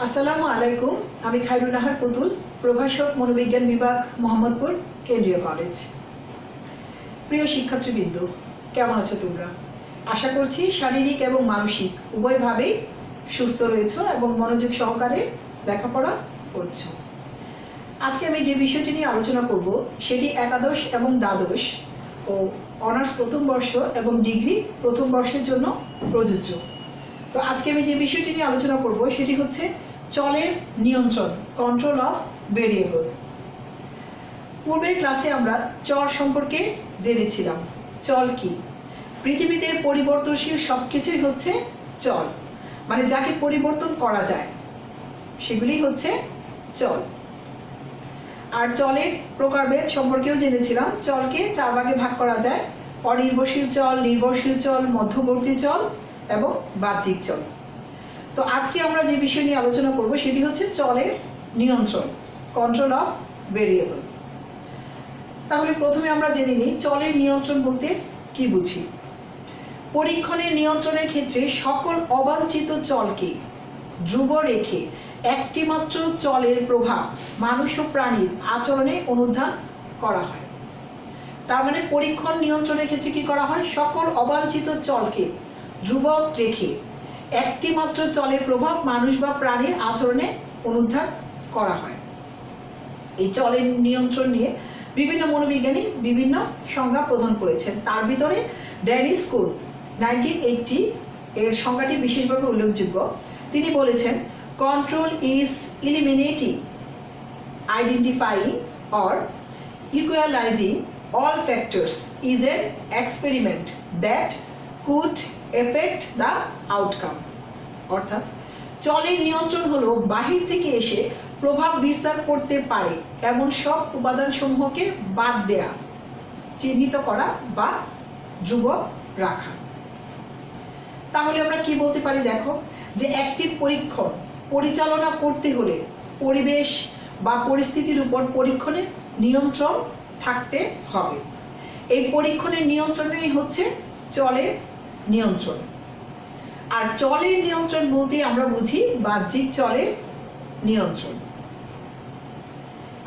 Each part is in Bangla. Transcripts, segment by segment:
আসসালামু আলাইকুম। আমি খায়রুন নাহার পুতুল, প্রভাষক, মনোবিজ্ঞান বিভাগ, মোহাম্মদপুর কেন্দ্রীয় কলেজ। প্রিয় শিক্ষার্থীবৃন্দ, কেমন আছো তোমরা? আশা করছি শারীরিক এবং মানসিক উভয়ভাবেই সুস্থ রয়েছো এবং মনোযোগ সহকারে লেখাপড়া করছো। আজকে আমি যে বিষয়টি নিয়ে আলোচনা করব সেটি একাদশ এবং দ্বাদশ ও অনার্স প্রথম বর্ষ এবং ডিগ্রি প্রথম বর্ষের জন্য প্রযোজ্য। তো আজকে আমি যে বিষয়টি নিয়ে আলোচনা করব সেটি হচ্ছে চলের নিয়ন্ত্রণ, কন্ট্রোল অফ ভেরিয়েবল। পূর্বের ক্লাসে আমরা চল সম্পর্কে জেনেছিলাম। চল কি? পৃথিবীতে পরিবর্তনশীল সব কিছুই হচ্ছে চল, মানে যাকে পরিবর্তন করা যায় সেগুলি হচ্ছে চল। আর চলের প্রকারভেদ সম্পর্কেও জেনেছিলাম। চলকে 4 ভাগে ভাগ করা যায়: অনির্ভরশীল চল, নির্ভরশীল চল, মধ্যবর্তী চল এবং বাহ্যিক চল। তো আজকে আমরা যে বিষয় নিয়ে আলোচনা করব সেটি হচ্ছে চলের নিয়ন্ত্রণ, কন্ট্রোল অফ ভেরিয়েবল। তাহলে প্রথমে আমরা জেনে নিই চলের নিয়ন্ত্রণ বলতে কি বুঝি। পরীক্ষণের নিয়ন্ত্রণের ক্ষেত্রে সকল অবাঞ্ছিত চলকে ধ্রুব রেখে একটিমাত্র চলের প্রভাব মানুষ ও প্রাণীর আচরণে অনুধান করা হয়। তার মানে পরীক্ষণ নিয়ন্ত্রণের ক্ষেত্রে কি করা হয়? সকল অবাঞ্ছিত চলকে ধ্রুবক রেখে একটিমাত্র চলের প্রভাব মানুষ বা প্রাণীর আচরণে অনুধান করা হয়। এই চলের নিয়ন্ত্রণ নিয়ে বিভিন্ন মনোবিজ্ঞানী বিভিন্ন সংজ্ঞা প্রদান করেছেন। তার ভিতরে ড্যানিশ স্কুল 1980 এর সংজ্ঞাটি বিশেষভাবে উল্লেখযোগ্য। তিনি বলেছেন, control is eliminating, identifying or equalizing all factors is an experiment that could affect the outcome. অর্থাৎ চলের নিয়ন্ত্রণ হলো বাহির থেকে এসে প্রভাব বিস্তার করতে পারে এমন সব উপাদানসমূহকে বাদ দেয়া, চিহ্নিত করা বা ধ্রুবক রাখা। তাহলে আমরা কি বলতে পারি? দেখো, যে একটি পরীক্ষণ পরিচালনা করতে হলে পরিবেশ বা পরিস্থিতির উপর পরীক্ষণের নিয়ন্ত্রণ থাকতে হবে। এই পরীক্ষণের নিয়ন্ত্রণই হচ্ছে চলের নিয়ন্ত্রণ। আর চলের নিয়ন্ত্রণ বলতে আমরা বুঝি বাহ্যিক চলের নিয়ন্ত্রণ।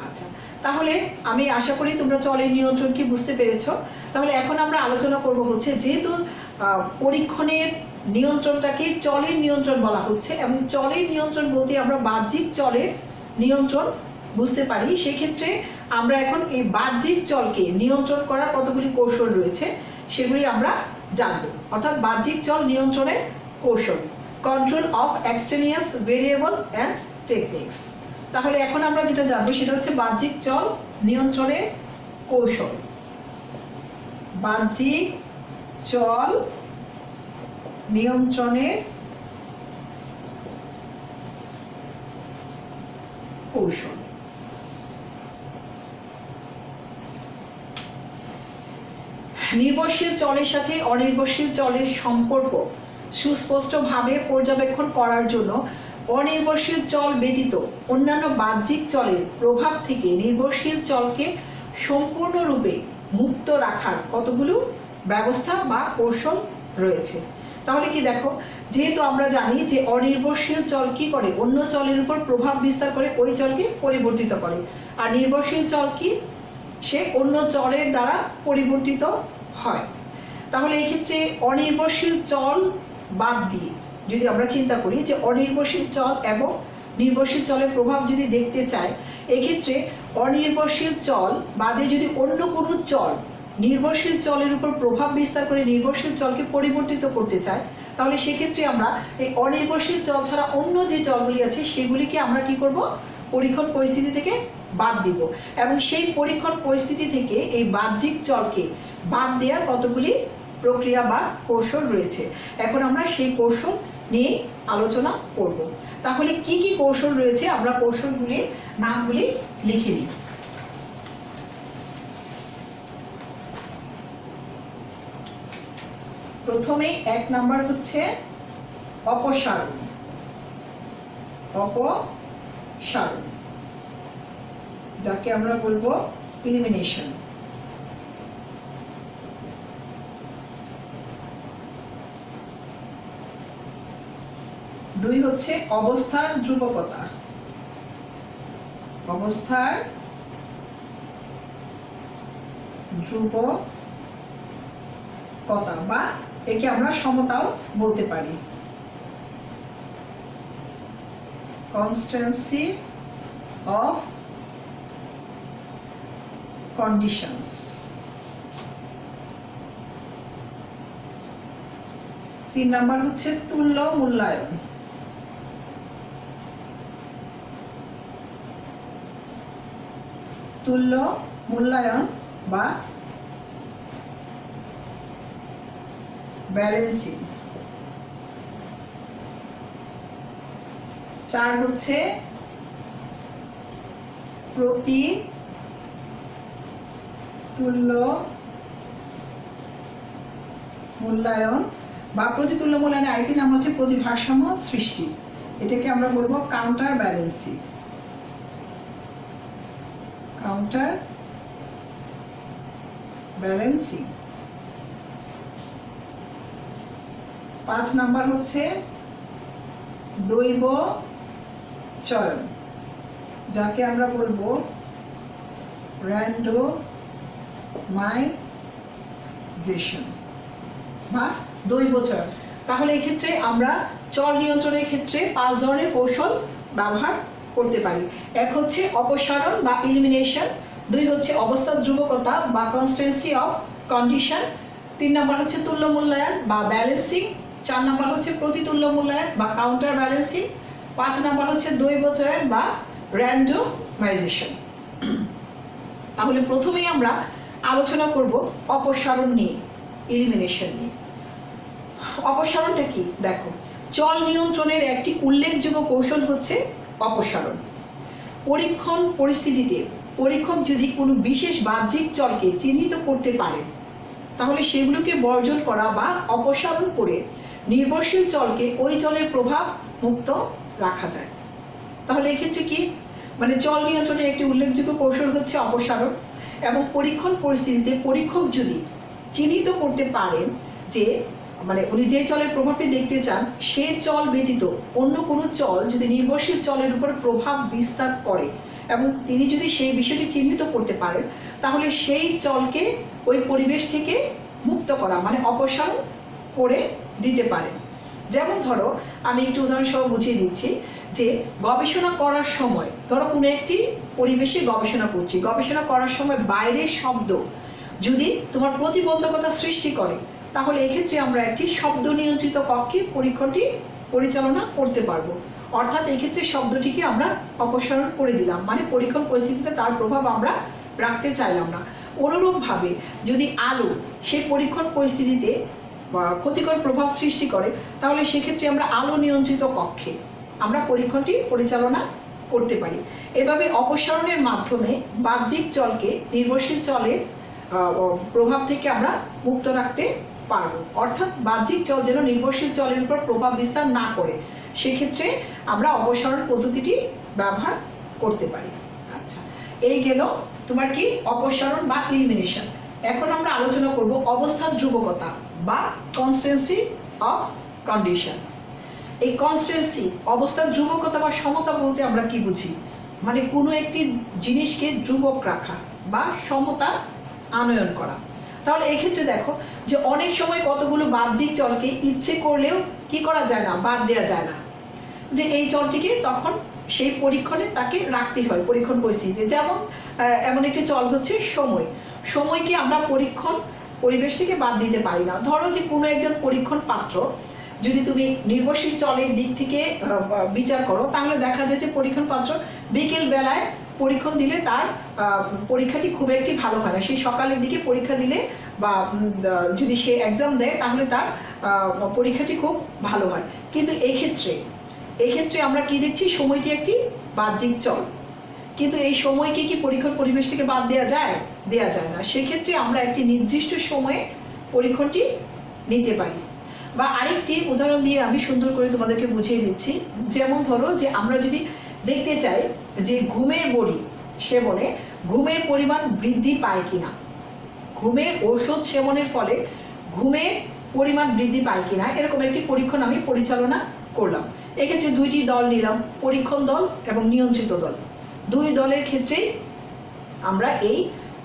আচ্ছা, তাহলে আমি আশা করি তোমরা চলের নিয়ন্ত্রণ কি বুঝতে পেরেছো। তাহলে এখন আমরা আলোচনা করব হচ্ছে, যেহেতু পরীক্ষণের নিয়ন্ত্রণটাকে চলের নিয়ন্ত্রণ বলা হচ্ছে এবং চলের নিয়ন্ত্রণ বলতে আমরা বাহ্যিক চলের নিয়ন্ত্রণ বুঝতে পারি, সেক্ষেত্রে আমরা এখন এই বাহ্যিক চলকে নিয়ন্ত্রণ করার কতগুলি কৌশল রয়েছে সেগুলি আমরা জানবো। অর্থাৎ বাহ্যিক চল নিয়ন্ত্রণের কৌশল, control of extraneous variable and techniques. তাহলে এখন আমরা যেটা জানবো সেটা হচ্ছে বাহ্যিক চল নিয়ন্ত্রণের কৌশল। বাহ্যিক চল নিয়ন্ত্রণের কৌশল। নির্ভরশীল চলের সাথে অনির্ভরশীল চলের সম্পর্ক সুস্পষ্টভাবে পর্যবেক্ষণ করার জন্য অনির্ভরশীল চল ব্যতীত অন্যান্য বাহ্যিক চলের প্রভাব থেকে নির্ভরশীল চলকে সম্পূর্ণরূপে মুক্ত রাখার কতগুলো ব্যবস্থা বা কৌশল রয়েছে। তাহলে কি দেখো, যেহেতু আমরা জানি যে অনির্ভরশীল চল কি করে? অন্য চলের উপর প্রভাব বিস্তার করে ওই চলকে পরিবর্তিত করে। আর নির্ভরশীল চল কি? সে অন্য চলের দ্বারা পরিবর্তিত হয়। তাহলে এই ক্ষেত্রে অনির্ভরশীল চল বাদ দিয়ে যদি আমরা চিন্তা করি যে অনির্ভরশীল চল এবং নির্ভরশীল চলের প্রভাব যদি দেখতে চাই, এক্ষেত্রে অনির্ভরশীল চল বাদে যদি অন্য কোনো চল নির্ভরশীল চলের উপর প্রভাব বিস্তার করে নির্ভরশীল চলকে পরিবর্তিত করতে চাই, তাহলে সেক্ষেত্রে আমরা এই অনির্ভরশীল চল ছাড়া অন্য যে চলগুলি আছে সেগুলিকে আমরা কি করব? পরীক্ষণ পরিস্থিতি থেকে বাদ দিব এবং সেই পরীক্ষণ পরিস্থিতি থেকে এই বাহ্যিক চলকে বাদ দেওয়ার কতগুলি প্রক্রিয়া বা কৌশল রয়েছে। এখন আমরা সেই কৌশল নিয়ে আলোচনা করব। তাহলে কি কি কৌশল রয়েছে আমরা কৌশলগুলির নামগুলি লিখে নিই। প্রথমে 1 নাম্বার হচ্ছে অপসারণ। অপসারণ, যাকে আমরা বলবো ইলিমিনেশন। 2 হচ্ছে অবস্থার ধ্রুবকতা, অবস্থার ধ্রুবকতা বা একে আমরা সমতাও বলতে পারি, কনস্ট্যান্সি অফ কন্ডিশনস। 3 নাম্বার হচ্ছে তুল্য মূল্যায়ন, তুল্য মূল্যায়ন বা ব্যালেন্সিং। 4 হচ্ছে প্রতিতুল্য মূল্যায়ন বা প্রতিতুল্য মূল্যায়নের আরেকটি নাম হচ্ছে প্রতিভারসাম্য সৃষ্টি, এটাকে আমরা বলবো counter balancing, counter balancing. 5 number হচ্ছে দৈব চয়ন, যাকে আমরা বলবো র্যান্ডমাইজেশন বা দৈব চয়ন। তাহলে এক্ষেত্রে আমরা চল নিয়ন্ত্রণের ক্ষেত্রে 5 ধরনের কৌশল ব্যবহার করতে পারি। 1 হচ্ছে অপসারণ বা ইলিমিনেশন, 2 হচ্ছে অবস্থার ধ্রুবকতা বা কনস্ট্যান্সি অফ কন্ডিশন, 3 নাম্বার হচ্ছে তুল্য মূল্যায়ন বা ব্যালেন্সিং, 4 নাম্বার হচ্ছে প্রতিতুল্য মূল্যায়ন বা কাউন্টার ব্যালেন্সিং, 5 নাম্বার হচ্ছে দৈব চয়ন বা র্যান্ডমাইজেশন। তাহলে প্রথমেই আমরা আলোচনা করব অপসারণ নিয়ে, ইলিমিনেশন নিয়ে। অপসারণটা কি? দেখো, চল নিয়ন্ত্রণের একটি উল্লেখযোগ্য কৌশল হচ্ছে অপসারণ। পরীক্ষণ পরিস্থিতিতে পরীক্ষক যদি কোনো বিশেষ বাহ্যিক চলকে চিহ্নিত করতে পারে তাহলে সেগুলোকে বর্জন করা বা অপসারণ করে নির্ভরশীল চলকে ওই চলের প্রভাব মুক্ত রাখা যায়। তাহলে এক্ষেত্রে কি, মানে চল নিয়ন্ত্রণের একটি উল্লেখযোগ্য কৌশল হচ্ছে অপসারণ, এবং পরীক্ষণ পরিস্থিতিতে পরীক্ষক যদি চিহ্নিত করতে পারেন যে মানে উনি যে চলের প্রভাবটি দেখতে চান সে চল ব্যতীত অন্য কোনো চল যদি নির্ভরশীল চলের উপর প্রভাব বিস্তার করে এবং তিনি যদি সেই বিষয়টি চিহ্নিত করতে পারেন তাহলে সেই চলকে ওই পরিবেশ থেকে মুক্ত করা মানে অপসারণ করে দিতে পারে। যেমন ধরো, আমি একটু উদাহরণসহ বুঝিয়ে দিচ্ছি যে গবেষণা করার সময়, ধরো কোনো একটি পরিবেশে গবেষণা করছি, গবেষণা করার সময় বাইরের শব্দ যদি তোমার প্রতিবন্ধকতা সৃষ্টি করে তাহলে এক্ষেত্রে আমরা একটি শব্দ নিয়ন্ত্রিত কক্ষে পরীক্ষণটি পরিচালনা করতে পারবো। অর্থাৎ এক্ষেত্রে শব্দটিকে আমরা অপসারণ করে দিলাম, মানে পরীক্ষণ পরিস্থিতিতে তার প্রভাব আমরা রাখতে চাইলাম না। অনুরূপভাবে যদি আলো সেই পরীক্ষণ পরিস্থিতিতে ক্ষতিকর প্রভাব সৃষ্টি করে তাহলে সেক্ষেত্রে আমরা আলো নিয়ন্ত্রিত কক্ষে আমরা পরীক্ষণটি পরিচালনা করতে পারি। এভাবে অপসারণের মাধ্যমে বাহ্যিক চলকে নির্ভরশীল চলের প্রভাব থেকে আমরা মুক্ত রাখতে পারবো। অর্থাৎ বাহ্যিক চল যেন নির্ভরশীল চলের উপর প্রভাব বিস্তার না করে সেক্ষেত্রে আমরা অপসারণ পদ্ধতিটি ব্যবহার করতে পারি। আচ্ছা, এই গেল তোমার কি অপসারণ বা ইলিমিনেশন। এখন আমরা আলোচনা করব অবস্থার ধ্রুবকতা বা কনস্ট্যান্সি অফ কন্ডিশন। এই কনস্ট্যান্সি অবস্থার ধ্রুবকতা বা সমতা বলতে আমরা কি বুঝি, মানে কোনো একটি জিনিসকে ধ্রুবক রাখা বা সমতা আনয়ন করা। তাহলে এক্ষেত্রে দেখো যে অনেক সময় কতগুলো বাহ্যিক চলকে ইচ্ছে করলেও কি করা যায় না, বাদ দেওয়া যায় না, যে এই চলটিকে তখন সেই পরীক্ষণে তাকে রাখতে হয় পরীক্ষণ পরিস্থিতিতে। যেমন এমন একটি চল হচ্ছে সময়। সময়কে আমরা পরীক্ষণ পরিবেশ থেকে বাদ দিতে পারি না। ধরো যে কোনো একজন পরীক্ষণ পাত্র যদি তুমি নির্ভরশীল চলের দিক থেকে বিচার করো তাহলে দেখা যায় যে পরীক্ষণ পাত্র বিকেল বেলায় পরীক্ষণ দিলে তার পরীক্ষাটি খুব একটি ভালো হয় না। সেই সকালের দিকে পরীক্ষা দিলে বা যদি সে এক্সাম দেয় তাহলে তার পরীক্ষাটি খুব ভালো হয়। কিন্তু এক্ষেত্রে আমরা কি দেখছি, সময়টি একটি বাহ্যিক চল, কিন্তু এই সময়কে কি পরীক্ষণ পরিবেশ থেকে বাদ দেওয়া যায়? দেওয়া যায় না। সেক্ষেত্রে আমরা একটি নির্দিষ্ট সময়ে পরীক্ষণটি নিতে পারি। বা আরেকটি উদাহরণ দিয়ে আমি সুন্দর করে তোমাদেরকে বুঝিয়ে দিচ্ছি। যেমন ধরো যে আমরা যদি দেখতে চাই যে ঘুমের বড়ি সেবনে ঘুমের পরিমাণ বৃদ্ধি পায় কিনা, ঘুমের ঔষধ সেবনের ফলে ঘুমের পরিমাণ বৃদ্ধি পায় কিনা, এরকম একটি পরীক্ষণ আমি পরিচালনা করলাম। এক্ষেত্রে দুইটি দল নিলাম, পরীক্ষণ দল এবং নিয়ন্ত্রিত দল। দুই দলের ক্ষেত্রেই আমরা এই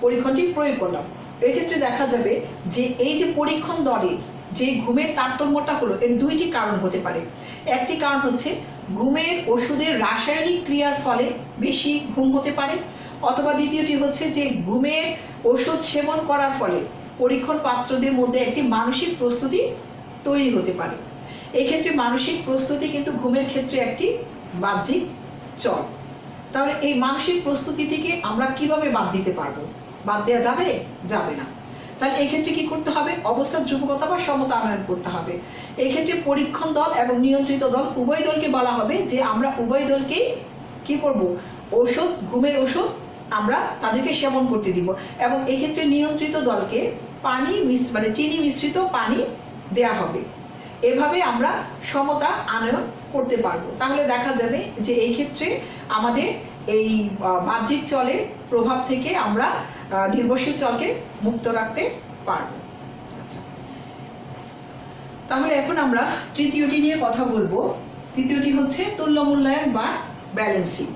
পরীক্ষণটি প্রয়োগ করলাম। এক্ষেত্রে দেখা যাবে যে এই যে পরীক্ষণ দলে যে ঘুমের তারতম্যটা হলো, এর দুইটি কারণ হতে পারে। একটি কারণ হচ্ছে ঘুমের ওষুধের রাসায়নিক ক্রিয়ার ফলে বেশি ঘুম হতে পারে, অথবা দ্বিতীয়টি হচ্ছে যে ঘুমের ওষুধ সেবন করার ফলে পরীক্ষণ পাত্রদের মধ্যে একটি মানসিক প্রস্তুতি তৈরি হতে পারে। এই ক্ষেত্রে মানসিক প্রস্তুতি কিন্তু ঘুমের ক্ষেত্রে একটি বাহ্যিক চল। তাহলে এই মানসিক প্রস্তুতিটিকে আমরা কিভাবে বাদ দিতে পারবো? বাদ দেওয়া যাবে? যাবে না। তাহলে এই ক্ষেত্রে কি করতে হবে? অবস্থার ধ্রুবকতা বা সমতা আনয়ন করতে হবে। এই ক্ষেত্রে পরীক্ষণ দল এবং নিয়ন্ত্রিত দল উভয় দলকে বলা হবে যে আমরা উভয় দলকেই কি করব? ওষুধ, ঘুমের ওষুধ আমরা তাদেরকে সেবন করতে দিব। এবং এই ক্ষেত্রে নিয়ন্ত্রিত দলকে পানি মানে চিনি মিশ্রিত পানি দেয়া হবে। এভাবে আমরা সমতা আনয়ন করতে পারবো। তাহলে দেখা যাবে যে এই ক্ষেত্রে আমাদের এই বাহ্যিক চলের প্রভাব থেকে আমরা নির্ভরশীল চলকে মুক্ত রাখতে পারবো। আচ্ছা, তাহলে এখন আমরা তৃতীয়টি নিয়ে কথা বলবো। তৃতীয়টি হচ্ছে তুল্য মূল্যায়ন বা ব্যালেন্সিং।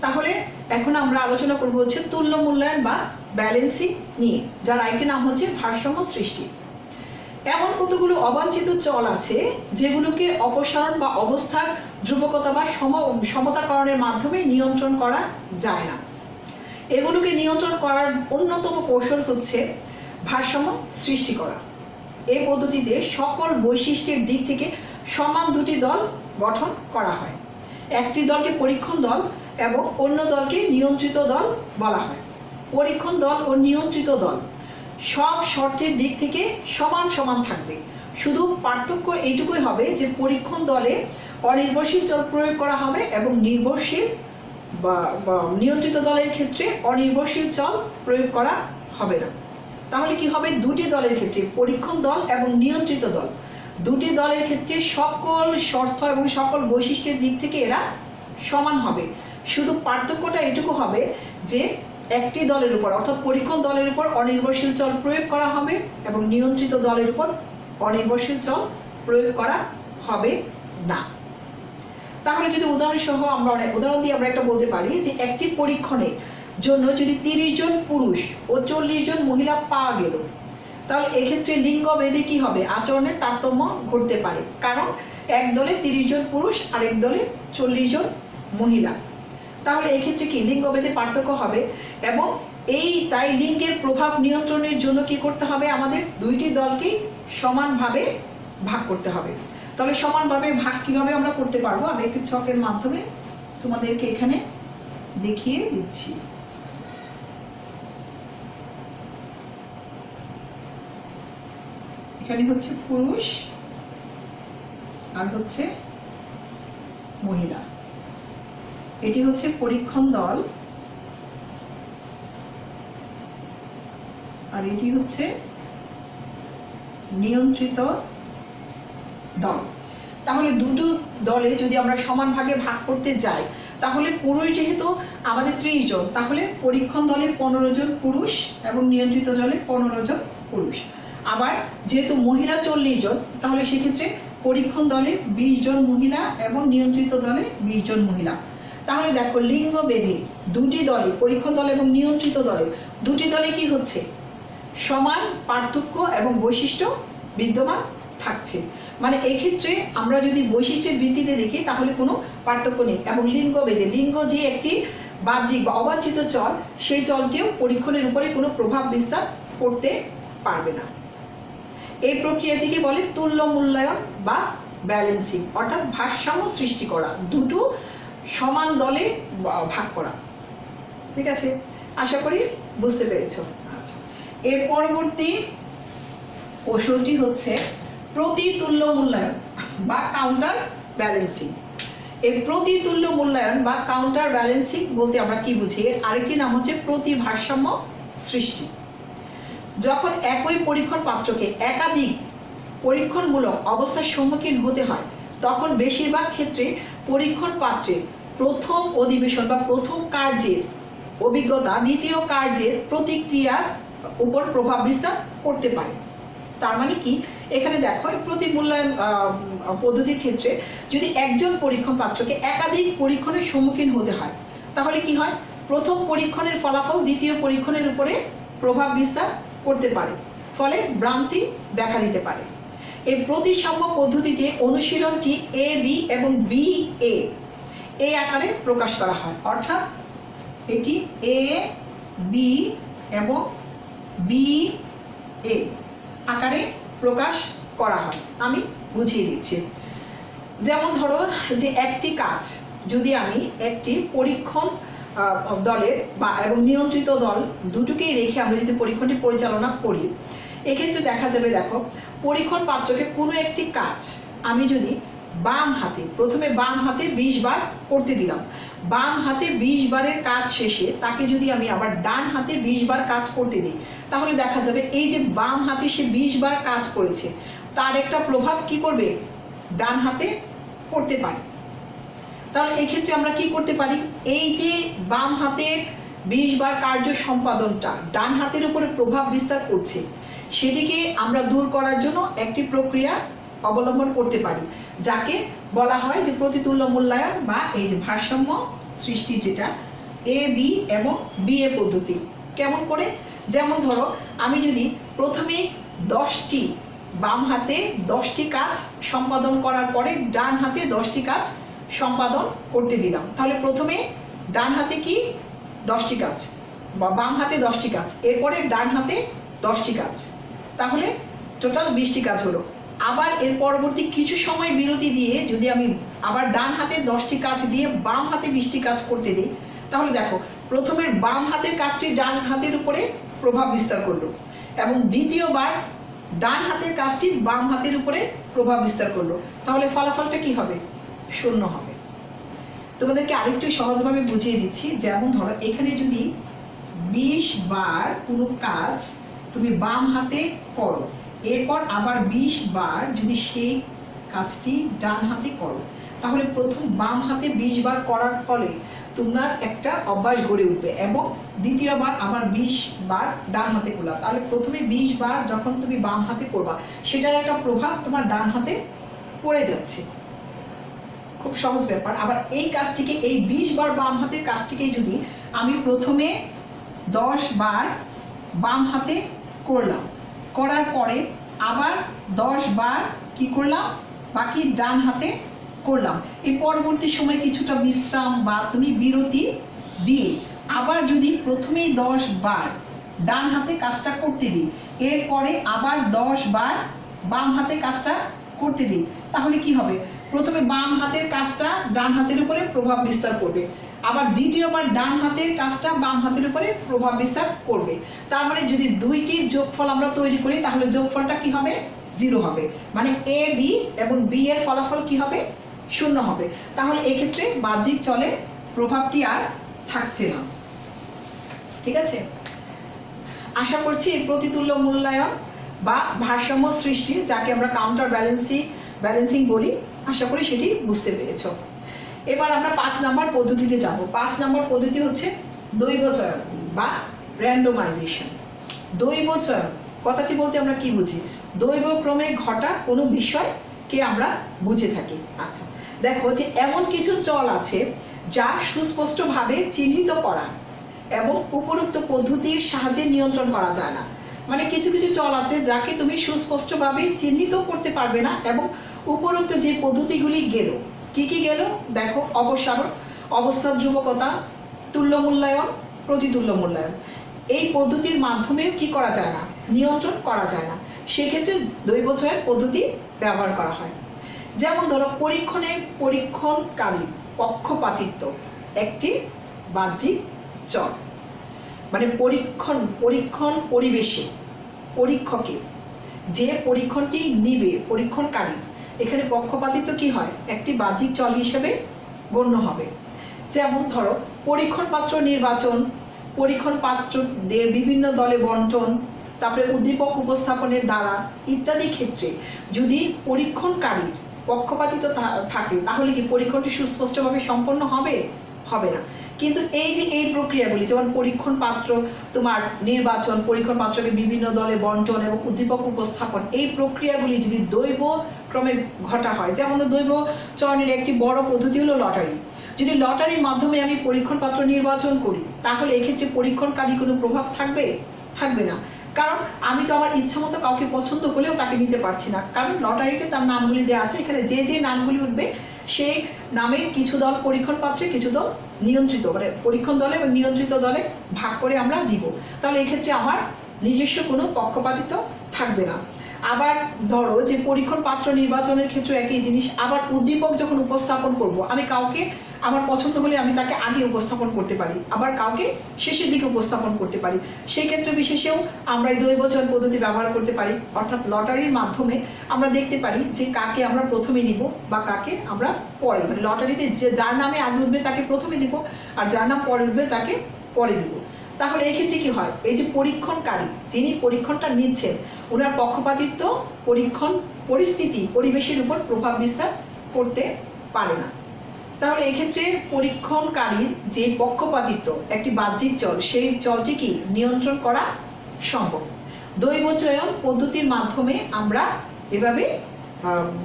তাহলে এখন আমরা আলোচনা করবো হচ্ছে তুল্য মূল্যায়ন বা ব্যালেন্সিং নিয়ে, যার আরেকটি নাম হচ্ছে ভারসাম্য সৃষ্টি। এমন কতগুলো অবাঞ্ছিত চল আছে যেগুলোকে অপসারণ বা অবস্থার ধ্রুবকতা বা সমতাকরণের মাধ্যমে নিয়ন্ত্রণ করা যায় না। এগুলোকে নিয়ন্ত্রণ করার অন্যতম কৌশল হচ্ছে ভারসাম্য সৃষ্টি করা। এই পদ্ধতিতে সকল বৈশিষ্ট্যের দিক থেকে সমান দুটি দল গঠন করা হয়। একটি দলকে পরীক্ষণ দল এবং অন্য দলকে নিয়ন্ত্রিত দল বলা হয়। পরীক্ষণ দল ও নিয়ন্ত্রিত দল সব শর্তের দিক থেকে সমান সমান থাকবে। শুধু পার্থক্য এইটুকুই হবে যে পরীক্ষণ দলে অনির্ভরশীল চল প্রয়োগ করা হবে এবং নির্ভরশীল বা নিয়ন্ত্রিত দলের ক্ষেত্রে অনির্ভরশীল চল প্রয়োগ করা হবে না। তাহলে কি হবে? দুটি দলের ক্ষেত্রে, পরীক্ষণ দল এবং নিয়ন্ত্রিত দল, দুটি দলের ক্ষেত্রে সকল শর্ত এবং সকল বৈশিষ্ট্যের দিক থেকে এরা সমান হবে। শুধু পার্থক্যটা এটুকু হবে যে একটি দলের উপর অর্থাৎ পরীক্ষণ দলের উপর অনির্ভরশীল চল প্রয়োগ করা হবে এবং নিয়ন্ত্রিত দলের উপর অনির্ভরশীল চল প্রয়োগ করা হবে না। তাহলে যদি উদাহরণ দিয়ে আমরা একটা বলতে পারি যে একটি পরীক্ষণের জন্য যদি 30 জন পুরুষ ও 40 জন মহিলা পাওয়া গেল, তাহলে এক্ষেত্রে লিঙ্গ ভেদে কি হবে? আচরণের তারতম্য ঘটতে পারে, কারণ এক দলে 30 জন পুরুষ আর এক দলে 40 জন মহিলা। তাহলে এক্ষেত্রে কি লিঙ্গ ভেদে পার্থক্য হবে এবং তাই লিঙ্গের প্রভাব নিয়ন্ত্রণের জন্য কি করতে হবে? আমাদের দুইটি দলকেই সমানভাবে ভাগ করতে হবে। তাহলে সমানভাবে ভাগ কিভাবে আমরা করতে পারবো? আমি একটি ছকের মাধ্যমে তোমাদেরকে এখানে দেখিয়ে দিচ্ছি। এখানে হচ্ছে পুরুষ আর হচ্ছে মহিলা। এটি হচ্ছে পরীক্ষণ দল আর এটি হচ্ছে নিয়ন্ত্রিত দল। তাহলে দুটো দলে যদি আমরা সমান ভাগে ভাগ করতে যাই, তাহলে পুরুষ যেহেতু আমাদের 30 জন, তাহলে পরীক্ষণ দলে 15 জন পুরুষ এবং নিয়ন্ত্রিত দলে 15 জন পুরুষ। আবার যেহেতু মহিলা 40 জন, তাহলে সেক্ষেত্রে পরীক্ষণ দলে 20 জন মহিলা এবং নিয়ন্ত্রিত দলে 20 জন মহিলা। তাহলে দেখো লিঙ্গ ভেদে দুটি দলে, পরীক্ষণ দল এবং নিয়ন্ত্রিত দলে, দুটি দলে কি হচ্ছে? সমান পার্থক্য এবং বৈশিষ্ট্য বিদ্যমান থাকছে। মানে এই ক্ষেত্রে আমরা যদি বৈশিষ্ট্যের ভিত্তিতে দেখি তাহলে কোনো পার্থক্য নেই। এবং লিঙ্গ ভেদে, লিঙ্গ যে একটি বাহ্যিক বা অবাঞ্ছিত চল, সেই চলটিও পরীক্ষণের উপরে কোনো প্রভাব বিস্তার করতে পারবে না। এই প্রক্রিয়াটিকে বলে তুল্য মূল্যায়ন বা ব্যালেন্সিং, অর্থাৎ ভারসাম্য সৃষ্টি করা, দুটো সমান দলে ভাগ করা। ঠিক আছে, আশা করি বুঝতে পেরেছ। আচ্ছা, এর পরবর্তী কৌশলটি হচ্ছে প্রতিতুল্য মূল্যায়ন বা কাউন্টার ব্যালেন্সিং। এই প্রতিতুল্য মূল্যায়ন বা কাউন্টার ব্যালেন্সিং বলতে আমরা কি বুঝি? এর আরেকটি নাম হচ্ছে প্রতি ভারসাম্য সৃষ্টি। যখন একই পরীক্ষণ পাত্রকে একাধিক পরীক্ষণমূলক অবস্থার সম্মুখীন হতে হয়, তখন বেশিরভাগ ক্ষেত্রে পরীক্ষণ পাত্রের প্রথম অধিবেশন বা প্রথম কার্যের অভিজ্ঞতা দ্বিতীয় কার্যের প্রতিক্রিয়ার উপর প্রভাব বিস্তার করতে পারে। তার মানে কি? এখানে দেখো প্রতি মূল্যায়ন পদ্ধতির ক্ষেত্রে যদি একজন পরীক্ষণ পাত্রকে একাধিক পরীক্ষণের সম্মুখীন হতে হয়, তাহলে কি হয়, প্রথম পরীক্ষণের ফলাফল দ্বিতীয় পরীক্ষণের উপরে প্রভাব বিস্তার করতে পারে, ফলে ভ্রান্তি দেখা দিতে পারে। এই প্রতিসাম্য পদ্ধতিতে অনুশীলনটি এ বি এবং বি এ এই আকারে প্রকাশ করা হয়, অর্থাৎ এটি এ বি এবং বি এ আকারে প্রকাশ করা হয়। আমি বুঝিয়ে দিচ্ছি। যেমন ধরো যে একটি কাজ যদি আমি একটি পরীক্ষণ দলের বা এবং নিয়ন্ত্রিত দল দুটোকেই রেখে আমরা যদি পরীক্ষণটি পরিচালনা করি, এক্ষেত্রে দেখা যাবে, দেখো, পরীক্ষণ পাত্রকে কোনো একটি কাজ আমি যদি বাম হাতে প্রথমে বাম হাতে 20 বার করতে দিলাম, বাম হাতে 20 বারের কাজ শেষে তাকে যদি আমি আবার ডান হাতে 20 বার কাজ করতে দিই, তাহলে দেখা যাবে এই যে বাম হাতে সে 20 বার কাজ করেছে তার একটা প্রভাব কি করবে, ডান হাতে পড়তে পারে। তাহলে এক্ষেত্রে আমরা কি করতে পারি, এই যে বাম হাতের 20 বার কার্য সম্পাদনটা ডান হাতের উপরে প্রভাব বিস্তার করছে, সেটিকে আমরা দূর করার জন্য একটি প্রক্রিয়া অবলম্বন করতে পারি, যাকে বলা হয় যে প্রতিতুল্য মূল্যায়ন বা এই যে ভারসাম্য সৃষ্টি, যেটা এ বি এবং বি এ পদ্ধতি। কেমন করে, যেমন ধরো আমি যদি প্রথমে 10টি বাম হাতে 10টি কাজ সম্পাদন করার পরে ডান হাতে 10টি কাজ সম্পাদন করতে দিলাম, তাহলে প্রথমে ডান হাতে কি 10টি কাজ বা বাম হাতে 10টি কাজ, এরপরে ডান হাতে 10টি কাজ, তাহলে টোটাল 20টি কাজ হলো। আবার এর পরবর্তী কিছু সময় বিরতি দিয়ে যদি আমি আবার ডান হাতে 10টি কাজ দিয়ে বাম হাতে 20টি কাজ করতে দিই, তাহলে দেখো প্রথমের বাম হাতের কাজটি ডান হাতের উপরে প্রভাব বিস্তার করলো এবং দ্বিতীয়বার ডান হাতের কাজটি বাম হাতের উপরে প্রভাব বিস্তার করলো, তাহলে ফলাফলটা কি হবে, 0 হবে। তোমাদেরকে আরেকটু সহজভাবে বুঝিয়ে দিচ্ছি। যেমন ধরো এখানে যদি 20 বার কোনো কাজ তুমি বাম হাতে করো, এরপর আবার 20 বার যদি সেই কাজটি ডান হাতে করো, তাহলে প্রথম বাম হাতে 20 বার করার ফলে তোমার একটা অভ্যাস গড়ে উঠবে এবং দ্বিতীয়বার আবার 20 বার ডান হাতে করলা, তাহলে প্রথমে 20 বার যখন তুমি বাম হাতে করবা সেটার একটা প্রভাব তোমার ডান হাতে পড়ে যাচ্ছে। খুব সহজ ব্যাপার। আবার এই কাজটিকে, এই 20 বার বাম হাতের কাজটিকে যদি আমি প্রথমে 10 বার বাম হাতে করলাম, করার পরে আবার 10 বার কি করলাম, বাকি ডান হাতে করলাম, এই পরবর্তী সময় কিছুটা বিশ্রাম বা তুমি বিরতি দিয়ে আবার যদি প্রথমেই 10 বার ডান হাতে কাজটা করতে দিই, এরপরে আবার 10 বার বাম হাতে কাজটা করতে দিই, তাহলে কি হবে, প্রথমে বাম হাতের কাজটা ডান হাতের উপরে প্রভাব বিস্তার করবে, আবার দ্বিতীয়বার ডান হাতের কাজটা বাম হাতের উপরে প্রভাব বিস্তার করবে। তার মানে যদি দুইটির যোগফল আমরা তৈরি করি তাহলে যোগফলটা কি হবে, 0 হবে, মানে এ বি এবং বি এর ফলাফল কি হবে, 0 হবে। তাহলে এক্ষেত্রে বাহ্যিক চলে প্রভাবটি আর থাকছে না। ঠিক আছে, আশা করছি এই প্রতিতুল্য মূল্যায়ন বা ভারসাম্য সৃষ্টি, যাকে আমরা কাউন্টার ব্যালেন্সিং বলি, আশা করি সেটি বুঝতে পেরেছো। এবার আমরা 5 নম্বর পদ্ধতিতে যাব। 5 নম্বর পদ্ধতি হচ্ছে দৈব চয়ন বা র্যান্ডমাইজেশন। দৈব চয়ন কথাটি বলতে আমরা কি বুঝি, দৈব ক্রমে ঘটা কোনো বিষয়কে আমরা বুঝে থাকি। আচ্ছা, দেখো যে এমন কিছু চল আছে যা সুস্পষ্টভাবে চিহ্নিত করা এবং উপরোক্ত পদ্ধতির সাহায্যে নিয়ন্ত্রণ করা যায় না। মানে কিছু কিছু চল আছে যাকে তুমি সুস্পষ্টভাবে চিহ্নিত করতে পারবে না, এবং উপরোক্ত যে পদ্ধতিগুলি গেল, কি কি গেল দেখো, অপসারণ, অবস্থার ধ্রুবকতা, তুল্য মূল্যায়ন, প্রতিতুল্য মূল্যায়ন, এই পদ্ধতির মাধ্যমেও কি করা যায় না, নিয়ন্ত্রণ করা যায় না। সেক্ষেত্রে দৈব চয়ন পদ্ধতি ব্যবহার করা হয়। যেমন ধরো পরীক্ষণকারী পক্ষপাতিত্ব একটি বাহ্যিক চল, মানে পরীক্ষণ পরিবেশে পরীক্ষকে যে পরীক্ষণটি নিবে পরীক্ষণকারী, এখানে পক্ষপাতিত্ব কি হয়, একটি বাহ্যিক চল হিসেবে গণ্য হবে। যেমন ধরো পরীক্ষণ পাত্র নির্বাচন, পরীক্ষণ পাত্রদের বিভিন্ন দলে বন্টন, তারপরে উদ্দীপক উপস্থাপনের দ্বারা ইত্যাদি ক্ষেত্রে যদি পরীক্ষণকারীর পক্ষপাতিত্ব থাকে তাহলে কি পরীক্ষণটি সুস্পষ্টভাবে সম্পন্ন হবে, হবে না। কিন্তু এই যে এই প্রক্রিয়াগুলি, যেমন পরীক্ষণ পাত্র তোমার নির্বাচন, পরীক্ষণ পাত্রকে বিভিন্ন দলে বন্টন এবং উদ্দীপক উপস্থাপন, এই প্রক্রিয়াগুলি যদি দৈব ক্রমে ঘটা হয়। যেমন দৈব চয়নের একটি বড় পদ্ধতি হলো লটারি। যদি লটারির মাধ্যমে আমি পরীক্ষণ পাত্র নির্বাচন করি, তাহলে এক্ষেত্রে পরীক্ষণকারী কোনো প্রভাব থাকবে না। কারণ আমি তো আমার ইচ্ছা মতো কাউকে পছন্দ হলেও তাকে নিতে পারছি না, কারণ লটারিতে তার নামগুলি দেওয়া আছে। এখানে যে যে নামগুলি উঠবে সেই নামে কিছু দল পরীক্ষণ পাত্রে, কিছু দল নিয়ন্ত্রিত, মানে পরীক্ষণ দলে বা নিয়ন্ত্রিত দলে ভাগ করে আমরা দিব। তাহলে এক্ষেত্রে আমার নিজস্ব কোনো পক্ষপাতিত্ব থাকবে না। আবার ধরো যে পরীক্ষণ পাত্র নির্বাচনের ক্ষেত্রে একই জিনিস। আবার উদ্দীপক যখন উপস্থাপন করব, আমি কাউকে আমার পছন্দ হলে আমি তাকে আগে উপস্থাপন করতে পারি, আবার কাউকে শেষের দিকে উপস্থাপন করতে পারি। সেই ক্ষেত্রে বিশেষেও আমরা এই দৈব চয়ন পদ্ধতি ব্যবহার করতে পারি। অর্থাৎ লটারির মাধ্যমে আমরা দেখতে পারি যে কাকে আমরা প্রথমে নিব বা কাকে আমরা পরে, মানে লটারিতে যে যার নামে আগে উঠবে তাকে প্রথমে দিব, আর যার নাম পরে উঠবে তাকে পরে দিব। তাহলে এক্ষেত্রে কি হয়, এই যে পরীক্ষণকারী যিনি পরীক্ষণটা নিচ্ছেন, ওনার পক্ষপাতিত্ব পরীক্ষণ পরিস্থিতি পরিবেশের উপর প্রভাব বিস্তার করতে পারে না। তাহলে এক্ষেত্রে পরীক্ষণকারীর যে পক্ষপাতিত্ব একটি বাহ্যিক চল, সেই চলটি কি নিয়ন্ত্রণ করা সম্ভব। দৈব চয়ন পদ্ধতির মাধ্যমে আমরা এভাবে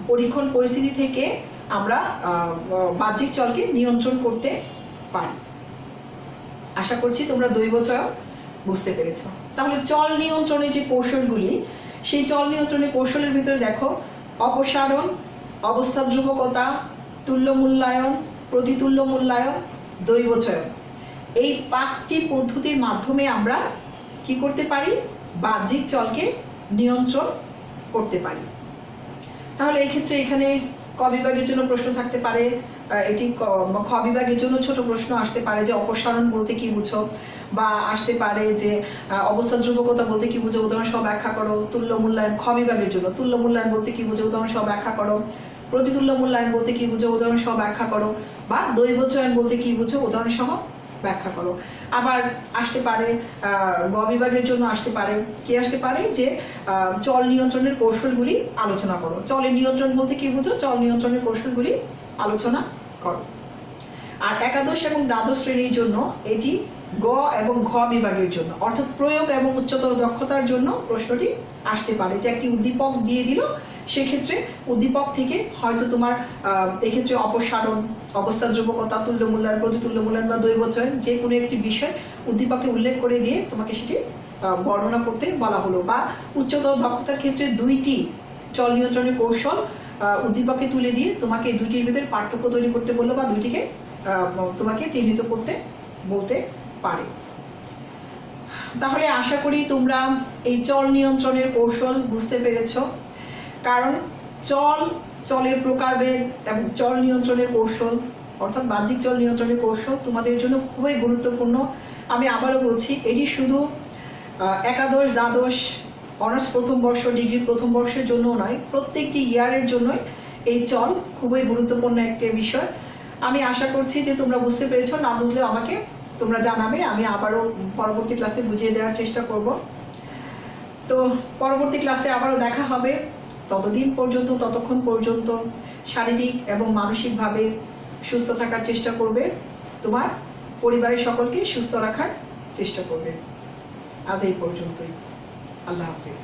পরীক্ষণ পরিস্থিতি থেকে আমরা বাহ্যিক চলকে নিয়ন্ত্রণ করতে পারি। আশা করছি তোমরা দৈব চয়ন বুঝতে পেরেছ। তাহলে চল নিয়ন্ত্রণের যে কৌশলগুলি, সেই চল নিয়ন্ত্রণের কৌশলের ভিতরে দেখো অপসারণ, অবস্থা ধ্রুবকতা, তুল্য মূল্যায়ন, প্রতিতুল্য মূল্যায়ন, দৈব চয়ন, এই 5টি পদ্ধতির মাধ্যমে আমরা কি করতে পারি, বাহ্যিক চলকে নিয়ন্ত্রণ করতে পারি। তাহলে এই ক্ষেত্রে এখানে ক বিভাগের জন্য প্রশ্ন থাকতে পারে, এটি খ বিভাগের জন্য ছোট প্রশ্ন আসতে পারে যে অপসারণ বলতে কি বুঝো, বা আসতে পারে যে অবস্থা ধ্রুবকতা বলতে কি বুঝো, উদাহরণ সহ ব্যাখ্যা করো। তুল্য মূল্যায়ন, খ বিভাগের জন্য তুল্য মূল্যায়ন বলতে কি বুঝো, উদাহরণ সহ ব্যাখ্যা করো। প্রতিতুল্য মূল্যায়ন বলতে কি বুঝো, উদাহরণ সহ ব্যাখ্যা করো। বা দৈব চয়ন বলতে কি বুঝো, উদাহরণ সহ ব্যাখ্যা করো। আবার আসতে পারে গ বিভাগের জন্য আসতে পারে কি আসতে পারে যে চল নিয়ন্ত্রণের কৌশলগুলি আলোচনা করো। চলের নিয়ন্ত্রণ বলতে কি বুঝো, চল নিয়ন্ত্রণের কৌশলগুলি আলোচনা করো। আর একাদশ এবং দ্বাদশ শ্রেণীর জন্য এটি গ এবং ঘ বিভাগের জন্য, অর্থাৎ প্রয়োগ এবং উচ্চতর দক্ষতার জন্য প্রশ্নটি আসতে পারে। যে একটি উদ্দীপক দিয়ে দিল, সেক্ষেত্রে উদ্দীপক থেকে হয়তো তোমার এক্ষেত্রে অপসারণ, অবস্থা ধ্রুবকতা, তুল্য মূল্যায়ন, প্রতিতুল্য মূল্যায়ন বা দৈব চয়ন যে কোনো একটি বিষয় উদ্দীপকে উল্লেখ করে দিয়ে তোমাকে সেটি বর্ণনা করতে বলা হলো। বা উচ্চতর দক্ষতার ক্ষেত্রে 2টি চল নিয়ন্ত্রণের কৌশল উদ্দীপকে তুলে দিয়ে তোমাকে এই 2টির ভিতরে পার্থক্য তৈরি করতে বললো, বা 2টিকে তোমাকে চিহ্নিত করতে বলতে পারে। তাহলে আশা করি তোমরা এই চল নিয়ন্ত্রণের কৌশল বুঝতে পেরেছ। কারণ চলের প্রকারভেদ এবং চল নিয়ন্ত্রণের কৌশল, অর্থাৎ বাহ্যিক চল নিয়ন্ত্রণের কৌশল তোমাদের জন্য খুবই গুরুত্বপূর্ণ। আমি আবারও বলছি, এটি শুধু একাদশ, দ্বাদশ, অনার্স প্রথম বর্ষ, ডিগ্রি প্রথম বর্ষের জন্য নয়, প্রত্যেকটি ইয়ারের জন্যই এই চল খুবই গুরুত্বপূর্ণ একটি বিষয়। আমি আশা করছি যে তোমরা বুঝতে পেরেছো। না বুঝলেও আমাকে তোমরা জানাবে, আমি আবারও পরবর্তী ক্লাসে বুঝিয়ে দেওয়ার চেষ্টা করব। তো পরবর্তী ক্লাসে আবারও দেখা হবে। ততক্ষণ পর্যন্ত শারীরিক এবং মানসিকভাবে সুস্থ থাকার চেষ্টা করবে, তোমার পরিবারের সকলকে সুস্থ রাখার চেষ্টা করবে। আজ এই পর্যন্তই। আল্লাহ হাফেজ।